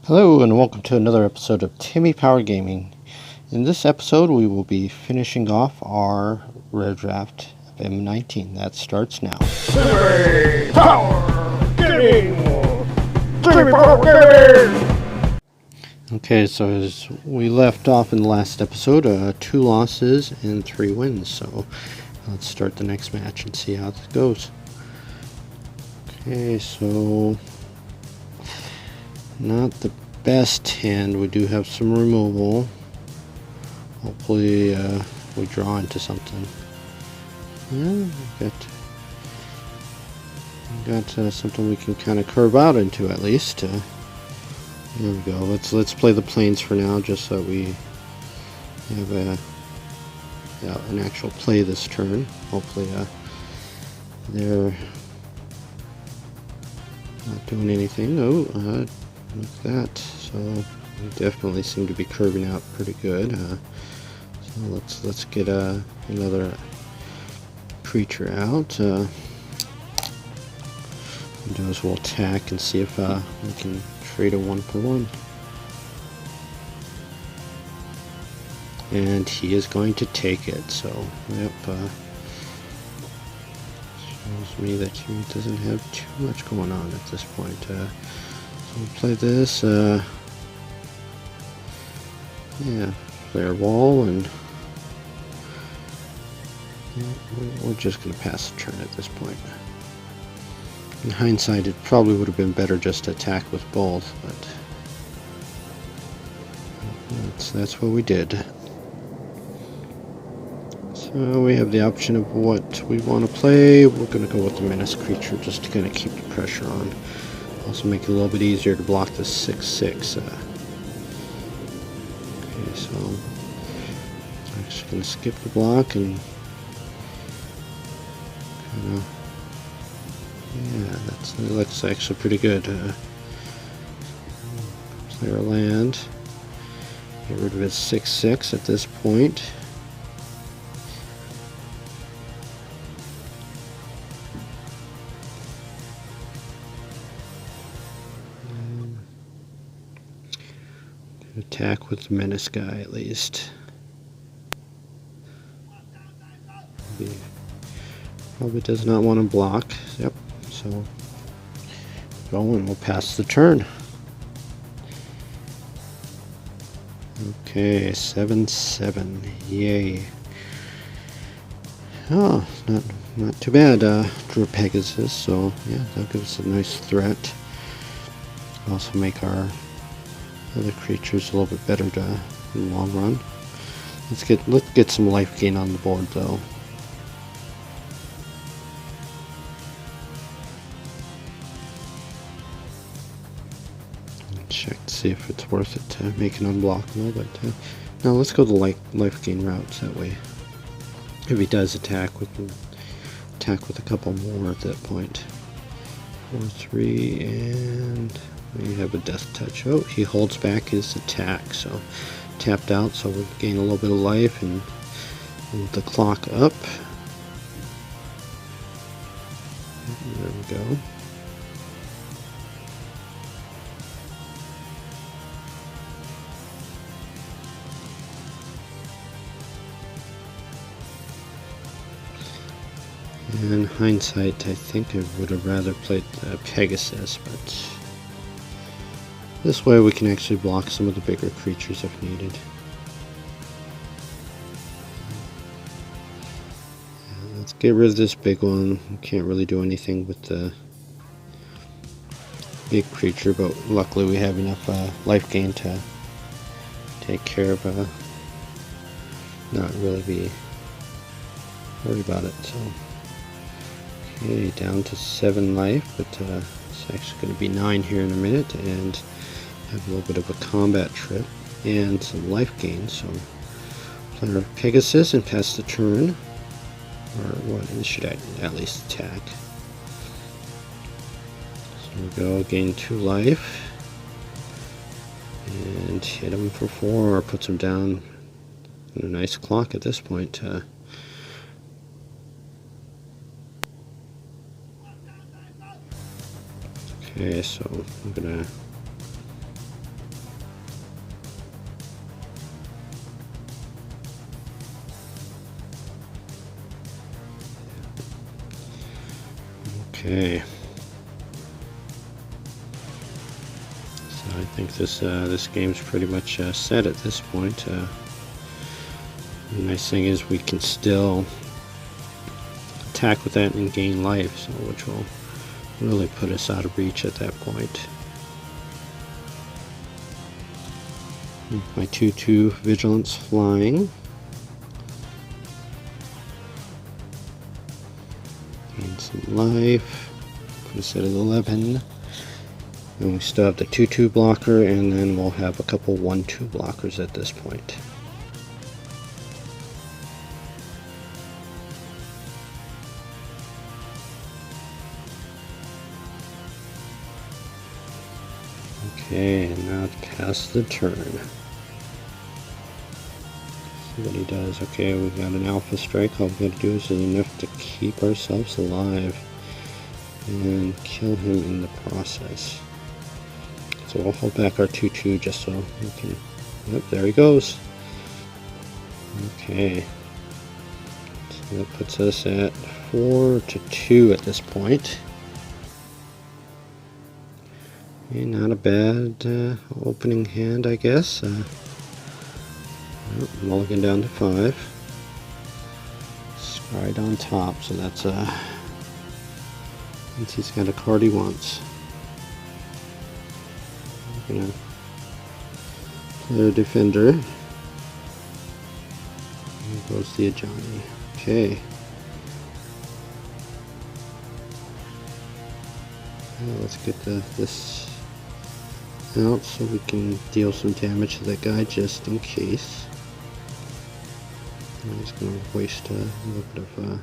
Hello and welcome to another episode of Timmy Power Gaming. In this episode we will be finishing off our rare draft of M19. That starts now. Timmy Power Gaming! Timmy Power Gaming! Okay, so as we left off in the last episode, 2 losses and 3 wins. So let's start the next match and see how this goes. Okay, so not the best hand. We do have some removal. Hopefully we draw into something. Yeah, we got something we can kind of curve out into at least. There we go. Let's play the plains for now, just so we have an actual play this turn. Hopefully they're not doing anything. Oh, look at that. So we definitely seem to be curving out pretty good. So let's get another creature out. We'll do is we'll attack and see if we can trade a 1-for-1. And he is going to take it. So yep. Shows me that he doesn't have too much going on at this point. So we'll play this. Yeah, play our wall, and we're just going to pass the turn at this point. In hindsight, it probably would have been better just to attack with both, but that's what we did. So we have the option of what we want to play. We're going to go with the menace creature just to kind of keep the pressure on. Also make it a little bit easier to block the 6/6. Okay, so I'm just going to skip the block and kind of, yeah, that looks actually pretty good. Play our land. Get rid of his 6/6 at this point. Attack with the menace guy at least. Probably does not want to block. Yep. So go and we'll pass the turn. Okay, 7/7. Yay. Oh, not too bad. Drew a Pegasus, so yeah, that'll give us a nice threat. Also make our other creatures a little bit better in the long run. Let's get some life gain on the board though. Check to see if it's worth it to make an unblockable, but no, let's go the life gain routes. That way, if he does attack, we can attack with a couple more at that point. 4/3 and we have a death touch. Oh, he holds back his attack, so tapped out, so we gain a little bit of life and move the clock up. There we go. In hindsight, I think I would have rather played Pegasus, but this way we can actually block some of the bigger creatures if needed. Let's get rid of this big one. We can't really do anything with the big creature, but luckily we have enough life gain to take care of not really be worried about it. So okay, down to 7 life, but it's actually going to be 9 here in a minute, and have a little bit of a combat trip and some life gain. So play our Pegasus and pass the turn, or what should I at least attack? So we go, gain 2 life, and hit him for 4, or puts him down in a nice clock at this point. Okay, so I'm gonna Okay. So I think this game's pretty much set at this point. The nice thing is we can still attack with that and gain life, so which will really put us out of reach at that point. My 2/2 vigilance flying. Gain some life. Put us at 11. And we still have the 2/2 blocker, and then we'll have a couple 1/2 blockers at this point. Okay, and now it's past the turn. See what he does. Okay, we got an alpha strike. All we gotta do is enough to keep ourselves alive and kill him in the process. So we'll hold back our 2/2 just so we can. Yep, there he goes. Okay, so that puts us at 4-2 at this point. Okay, not a bad opening hand, I guess. Mulligan down to 5. Scried on top, so that's means he's got a card he wants. I'm gonna play a defender. There goes the Johnny. Okay. Let's get this out so we can deal some damage to that guy just in case. I'm just going to waste a little bit of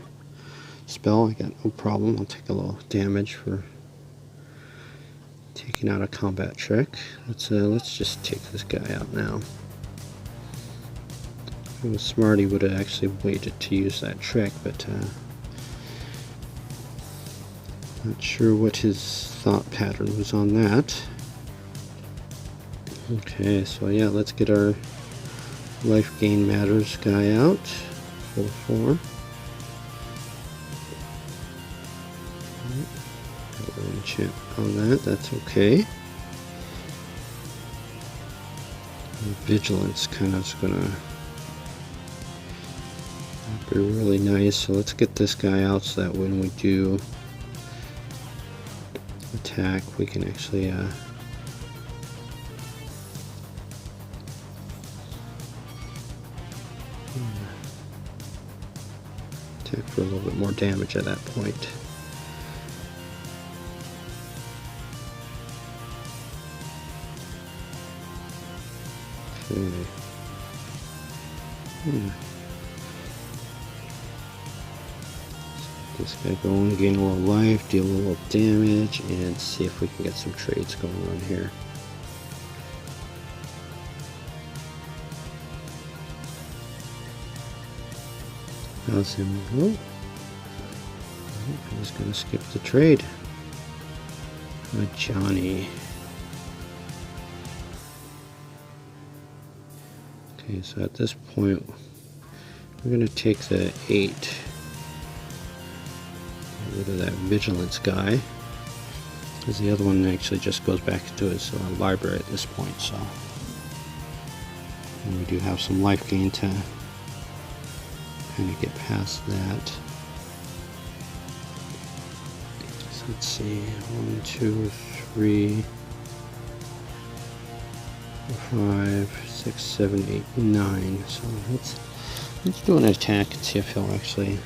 spell. I got no problem. I'll take a little damage for taking out a combat trick. Let's just take this guy out now. If he was smart, he would have actually waited to use that trick, but not sure what his thought pattern was on that. Okay, so yeah, let's get our life gain matters guy out. 4/4. Got an enchant on that, that's okay. And vigilance kind of is gonna be really nice, so let's get this guy out so that when we do attack we can actually attack for a little bit more damage at that point. Okay. This guy going, gain a little life, deal a little damage, and see if we can get some trades going on here. How's him? Oh, I'm just gonna skip the trade. Johnny. Okay, so at this point, we're gonna take the 8. Get rid of that vigilance guy, because the other one actually just goes back to his library at this point. So, and we do have some life gain to kind of get past that. So let's see, 1, 2, 3, 4, 5, 6, 7, 8, 9. So let's do an attack and see if he'll actually.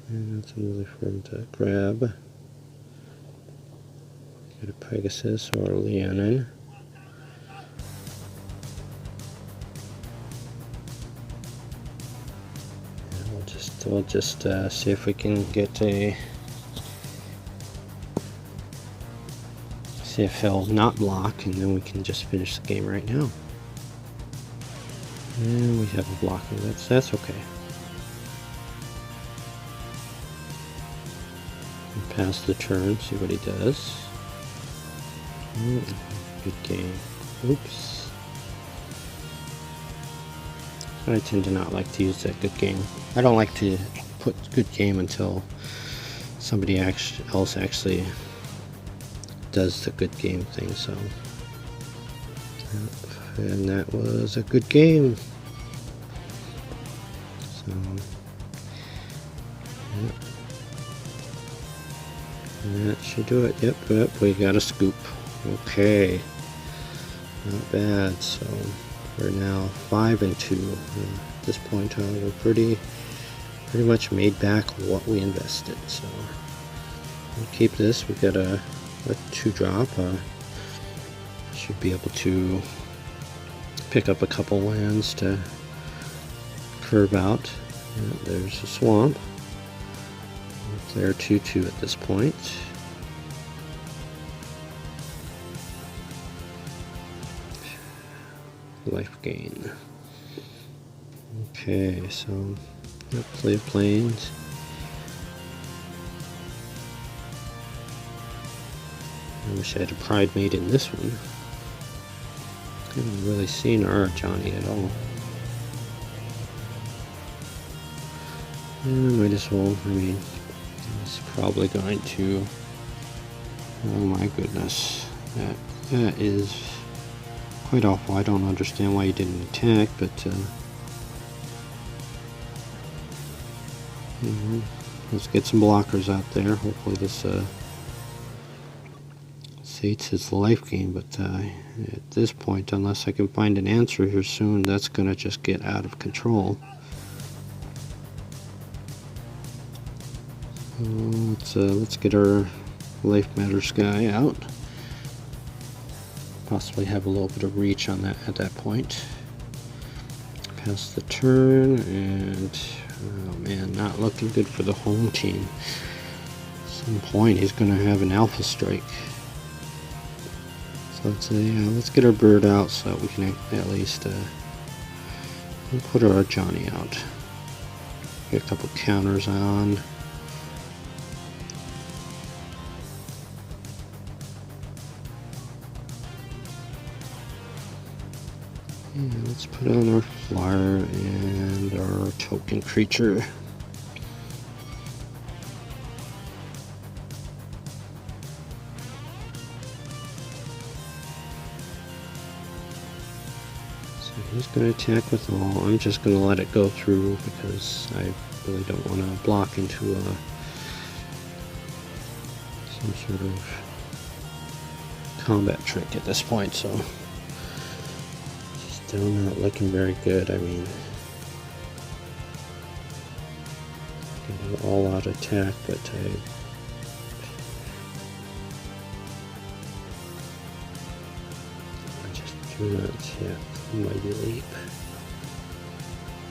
And that's really for him to grab. Get a Pegasus or a Leonin. We'll just see if we can get a. See if he'll not block, and then we can just finish the game right now. And we have a blocker. That's okay. Pass the turn, see what he does. Good game. Oops. I tend to not like to use that good game. I don't like to put good game until somebody else actually does the good game thing. So, and that was a good game. So, yep. That should do it. Yep, we got a scoop. Okay, not bad. So we're now 5-2. At this point, we're pretty much made back what we invested. So we'll keep this. We got a 2-drop. Should be able to pick up a couple lands to curve out. There's a swamp. They're 2-2 at this point. Life gain. Okay, so play of planes. I wish I had a pride mate in this one. I haven't really seen our Johnny at all. Yeah, might as well. I mean, it's probably going to. Oh my goodness, that is quite awful. I don't understand why he didn't attack, but let's get some blockers out there. Hopefully this sates his life gain, but at this point, unless I can find an answer here soon, that's gonna just get out of control. Let's get our Life Matters guy out. Possibly have a little bit of reach on that at that point. Pass the turn, and oh man, not looking good for the home team. At some point, he's going to have an alpha strike. So let's get our bird out so that we can at least put our Johnny out. Get a couple counters on. And let's put on our flyer and our token creature. So he's going to attack with all. I'm just going to let it go through because I really don't want to block into some sort of combat trick at this point. So. Still not looking very good. I mean, all out attack, but I just do not attack Mighty Leap.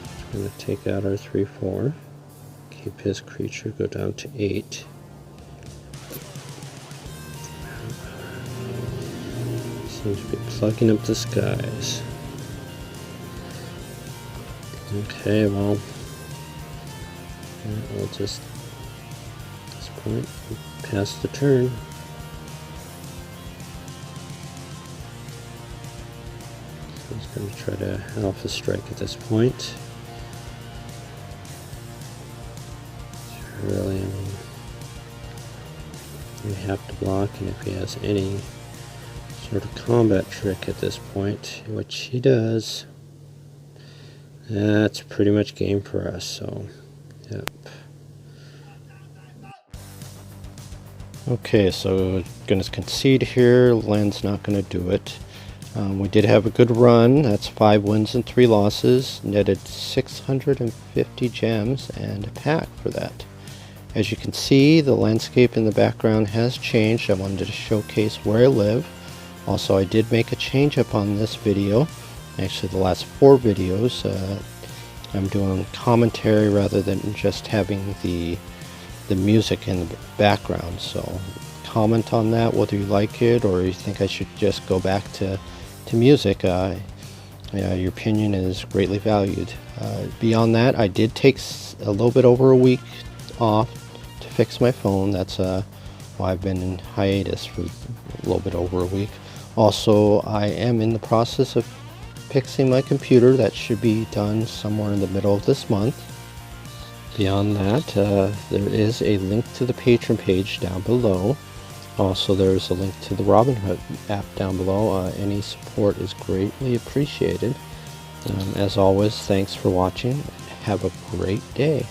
It's going to take out our 3/4. Keep his creature, go down to 8. Seems to be plugging up the skies. Okay, well, we'll just, at this point, pass the turn. So he's going to try to alpha strike at this point. Really, I mean, we have to block, and if he has any sort of combat trick at this point, which he does, that's pretty much game for us, so, yep. Okay, so gonna concede here. Land's not gonna do it. We did have a good run. That's 5 wins and 3 losses. Netted 650 gems and a pack for that. As you can see, the landscape in the background has changed. I wanted to showcase where I live. Also, I did make a change up on this video. Actually, the last 4 videos, I'm doing commentary rather than just having the music in the background. So comment on that, whether you like it or you think I should just go back to music. Your opinion is greatly valued. Beyond that, I did take a little bit over a week off to fix my phone. That's why I've been in hiatus for a little bit over a week. Also, I am in the process of fixing my computer. That should be done somewhere in the middle of this month. Beyond that, there is a link to the Patreon page down below. Also, there's a link to the Robinhood app down below. Any support is greatly appreciated. As always, thanks for watching. Have a great day.